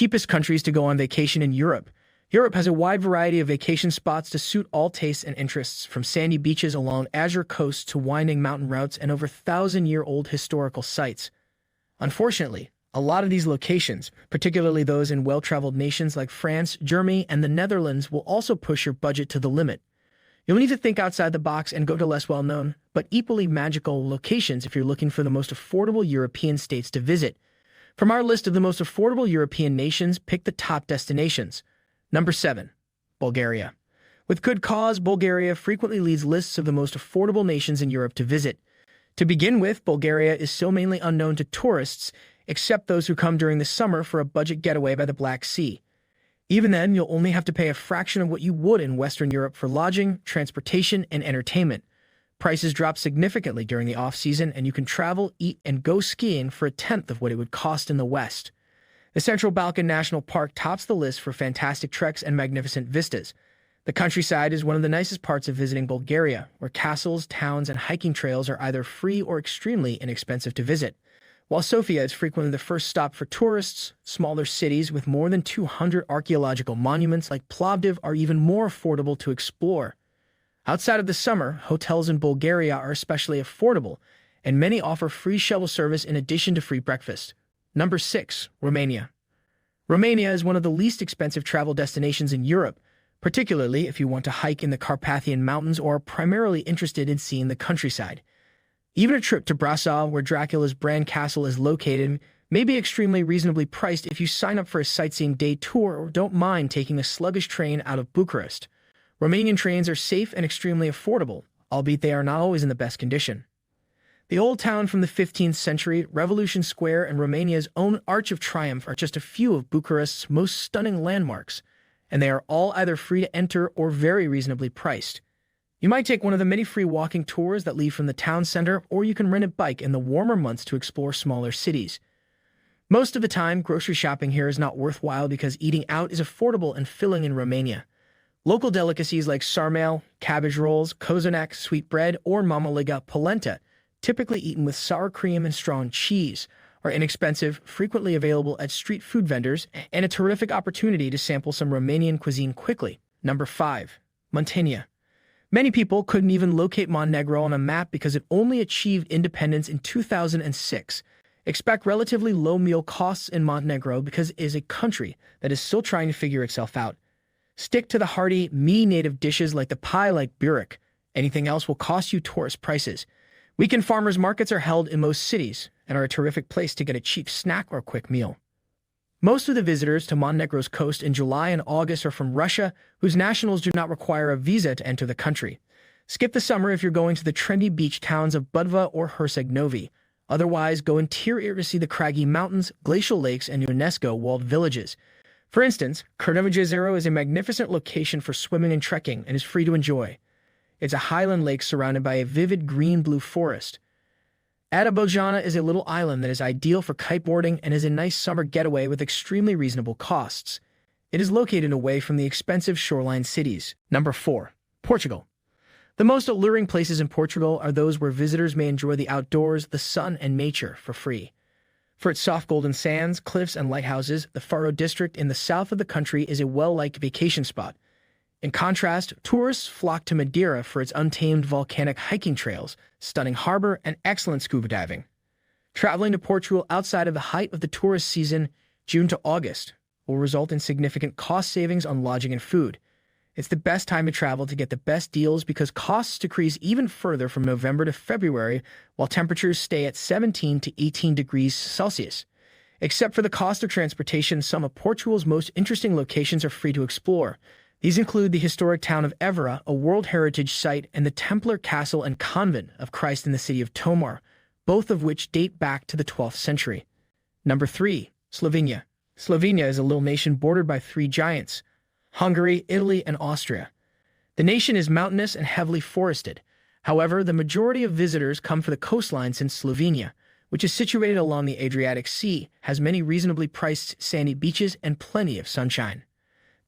cheapest countries to go on vacation in Europe. Europe has a wide variety of vacation spots to suit all tastes and interests, from sandy beaches along azure coasts to winding mountain routes and over thousand-year-old historical sites. Unfortunately, a lot of these locations, particularly those in well-traveled nations like France, Germany, and the Netherlands, will also push your budget to the limit. You'll need to think outside the box and go to less well-known, but equally magical locations if you're looking for the most affordable European states to visit. From our list of the most affordable European nations, pick the top destinations. Number 7. Bulgaria. With good cause, Bulgaria frequently leads lists of the most affordable nations in Europe to visit. To begin with, Bulgaria is so mainly unknown to tourists, except those who come during the summer for a budget getaway by the Black Sea. Even then, you'll only have to pay a fraction of what you would in Western Europe for lodging, transportation, and entertainment. Prices drop significantly during the off-season, and you can travel, eat, and go skiing for a tenth of what it would cost in the West. The Central Balkan National Park tops the list for fantastic treks and magnificent vistas. The countryside is one of the nicest parts of visiting Bulgaria, where castles, towns, and hiking trails are either free or extremely inexpensive to visit. While Sofia is frequently the first stop for tourists, smaller cities with more than 200 archaeological monuments like Plovdiv are even more affordable to explore. Outside of the summer, hotels in Bulgaria are especially affordable, and many offer free shuttle service in addition to free breakfast. Number 6. Romania. Romania is one of the least expensive travel destinations in Europe, particularly if you want to hike in the Carpathian Mountains or are primarily interested in seeing the countryside. Even a trip to Brasov, where Dracula's Bran Castle is located, may be extremely reasonably priced if you sign up for a sightseeing day tour or don't mind taking a sluggish train out of Bucharest. Romanian trains are safe and extremely affordable, albeit they are not always in the best condition. The old town from the 15th century, Revolution Square, and Romania's own Arch of Triumph are just a few of Bucharest's most stunning landmarks, and they are all either free to enter or very reasonably priced. You might take one of the many free walking tours that lead from the town center, or you can rent a bike in the warmer months to explore smaller cities. Most of the time, grocery shopping here is not worthwhile because eating out is affordable and filling in Romania. Local delicacies like sarmale, cabbage rolls, kozanak, sweet bread, or mamaliga polenta, typically eaten with sour cream and strong cheese, are inexpensive, frequently available at street food vendors, and a terrific opportunity to sample some Romanian cuisine quickly. Number 5. Muntenia. Many people couldn't even locate Montenegro on a map because it only achieved independence in 2006. Expect relatively low meal costs in Montenegro because it is a country that is still trying to figure itself out. Stick to the hearty, meaty native dishes like the pie-like burek. Anything else will cost you tourist prices. Weekend farmers markets are held in most cities and are a terrific place to get a cheap snack or quick meal. Most of the visitors to Montenegro's coast in July and August are from Russia, whose nationals do not require a visa to enter the country. Skip the summer if you're going to the trendy beach towns of Budva or Herceg-Novi. Otherwise, go interior to see the craggy mountains, glacial lakes, and UNESCO-walled villages. For instance, Crnova is a magnificent location for swimming and trekking and is free to enjoy. It's a highland lake surrounded by a vivid green-blue forest. Adabojana is a little island that is ideal for kiteboarding and is a nice summer getaway with extremely reasonable costs. It is located away from the expensive shoreline cities. Number 4. Portugal. The most alluring places in Portugal are those where visitors may enjoy the outdoors, the sun, and nature for free. For its soft golden sands, cliffs, and lighthouses, the Faro district in the south of the country is a well-liked vacation spot. In contrast, tourists flock to Madeira for its untamed volcanic hiking trails, stunning harbor, and excellent scuba diving. Traveling to Portugal outside of the height of the tourist season, June to August, will result in significant cost savings on lodging and food. It's the best time to travel to get the best deals because costs decrease even further from November to February, while temperatures stay at 17 to 18 degrees Celsius. Except for the cost of transportation, some of Portugal's most interesting locations are free to explore. These include the historic town of Évora, a World Heritage Site, and the Templar Castle and Convent of Christ in the city of Tomar, both of which date back to the 12th century. Number 3. Slovenia. Slovenia is a little nation bordered by 3 giants: Hungary, Italy, and Austria. The nation is mountainous and heavily forested. However, the majority of visitors come for the coastline since Slovenia, which is situated along the Adriatic Sea, has many reasonably priced sandy beaches and plenty of sunshine.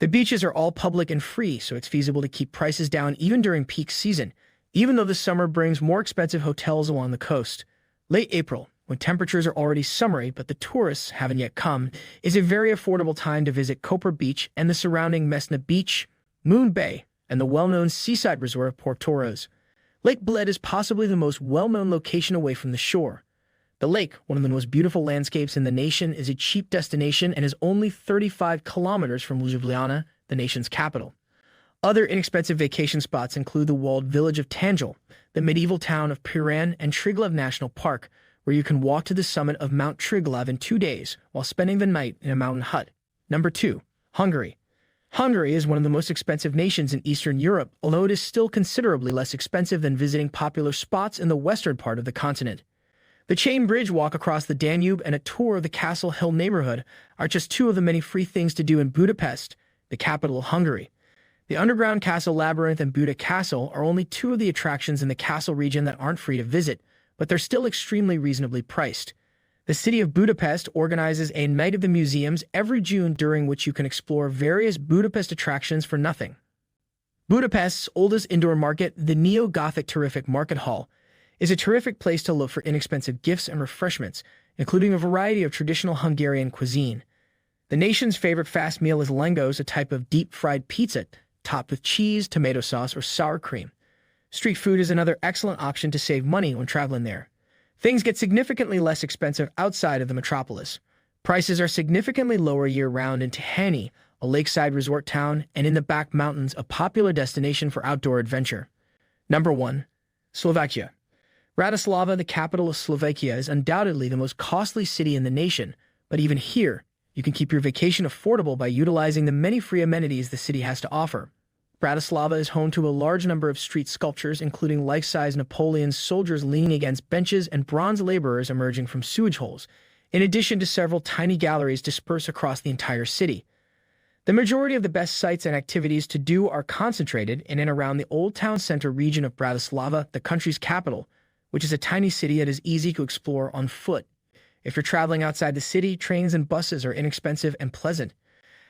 The beaches are all public and free, so it's feasible to keep prices down even during peak season, even though the summer brings more expensive hotels along the coast. Late April, when temperatures are already summery but the tourists haven't yet come, is a very affordable time to visit Koper Beach and the surrounding Mesna Beach, Moon Bay, and the well-known seaside resort of Portoros. Lake Bled is possibly the most well-known location away from the shore. The lake, one of the most beautiful landscapes in the nation, is a cheap destination and is only 35 kilometers from Ljubljana, the nation's capital. Other inexpensive vacation spots include the walled village of Tanjil, the medieval town of Piran, and Triglav National Park, where you can walk to the summit of Mount Triglav in 2 days while spending the night in a mountain hut. Number 2. Hungary. Hungary is one of the most expensive nations in Eastern Europe, although it is still considerably less expensive than visiting popular spots in the western part of the continent. The chain bridge walk across the Danube and a tour of the Castle Hill neighborhood are just two of the many free things to do in Budapest, the capital of Hungary. The underground castle labyrinth and Buda Castle are only two of the attractions in the castle region that aren't free to visit, but they're still extremely reasonably priced. The city of Budapest organizes a Night of the Museums every June, during which you can explore various Budapest attractions for nothing. Budapest's oldest indoor market, the Neo-Gothic Terrific Market Hall, is a terrific place to look for inexpensive gifts and refreshments, including a variety of traditional Hungarian cuisine. The nation's favorite fast meal is lengos, a type of deep-fried pizza topped with cheese, tomato sauce, or sour cream. Street food is another excellent option to save money when traveling there. Things get significantly less expensive outside of the metropolis. Prices are significantly lower year-round in Tihany, a lakeside resort town, and in the back mountains, a popular destination for outdoor adventure. Number 1. Slovakia. Bratislava, the capital of Slovakia, is undoubtedly the most costly city in the nation, but even here, you can keep your vacation affordable by utilizing the many free amenities the city has to offer. Bratislava is home to a large number of street sculptures, including life-size Napoleon's soldiers leaning against benches and bronze laborers emerging from sewage holes, in addition to several tiny galleries dispersed across the entire city. The majority of the best sites and activities to do are concentrated in and around the Old Town Center region of Bratislava, the country's capital, which is a tiny city that is easy to explore on foot. If you're traveling outside the city, trains and buses are inexpensive and pleasant.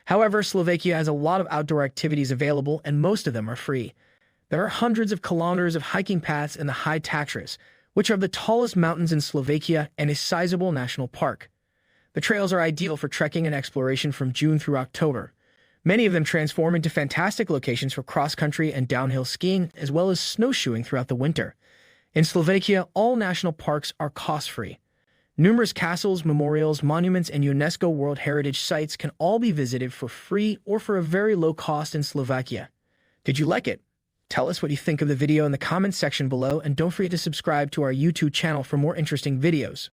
However, Slovakia has a lot of outdoor activities available, and most of them are free. There are hundreds of kilometers of hiking paths in the High Tatras, which are the tallest mountains in Slovakia and a sizable national park. The trails are ideal for trekking and exploration from June through October. Many of them transform into fantastic locations for cross-country and downhill skiing, as well as snowshoeing throughout the winter. In Slovakia, all national parks are cost-free. Numerous castles, memorials, monuments, and UNESCO World Heritage Sites can all be visited for free or for a very low cost in Slovakia. Did you like it? Tell us what you think of the video in the comments section below, and don't forget to subscribe to our YouTube channel for more interesting videos.